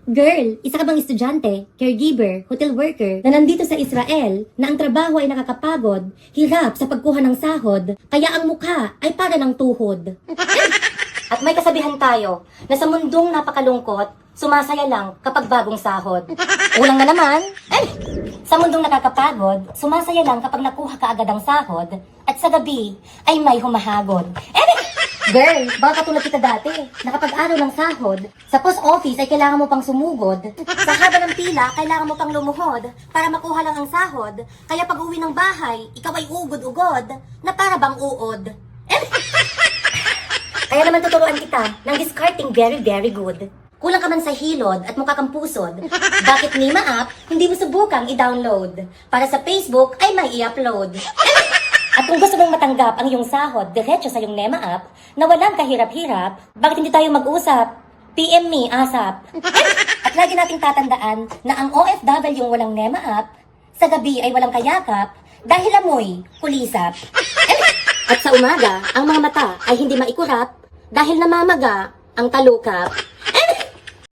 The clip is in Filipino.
Girl, isa ka bang estudyante, caregiver, hotel worker na nandito sa Israel na ang trabaho ay nakakapagod, hirap sa pagkuha ng sahod, kaya ang mukha ay para ng tuhod? At may kasabihan tayo na sa mundong napakalungkot, sumasaya lang kapag bagong sahod. Ulang na naman, sa mundong nakakapagod, sumasaya lang kapag nakuha ka agad ang sahod at sa gabi ay may humahagod. Girl, baka katulad kita dati, nakapag-araw ng sahod, sa post office ay kailangan mo pang sumugod, sa haba ng pila, kailangan mo pang lumuhod, para makuha lang ang sahod, kaya pag uwi ng bahay, ikaw ay ugod-ugod, na para bang uod. Kaya naman tuturuan kita ng discarding very very good. Kulang ka man sa hilod at mukha kang pusod, bakit Nima app hindi mo subukang i-download, para sa Facebook ay may i-upload. At kung gusto mong matanggap ang iyong sahod diretso sa iyong Nema app na walang kahirap-hirap, bakit hindi tayo mag-usap? PM me ASAP. At lagi nating tatandaan na ang OFW yung walang Nema app, sa gabi ay walang kayakap dahil amoy kulisap. At sa umaga, ang mga mata ay hindi maikurap dahil namamaga ang talukap.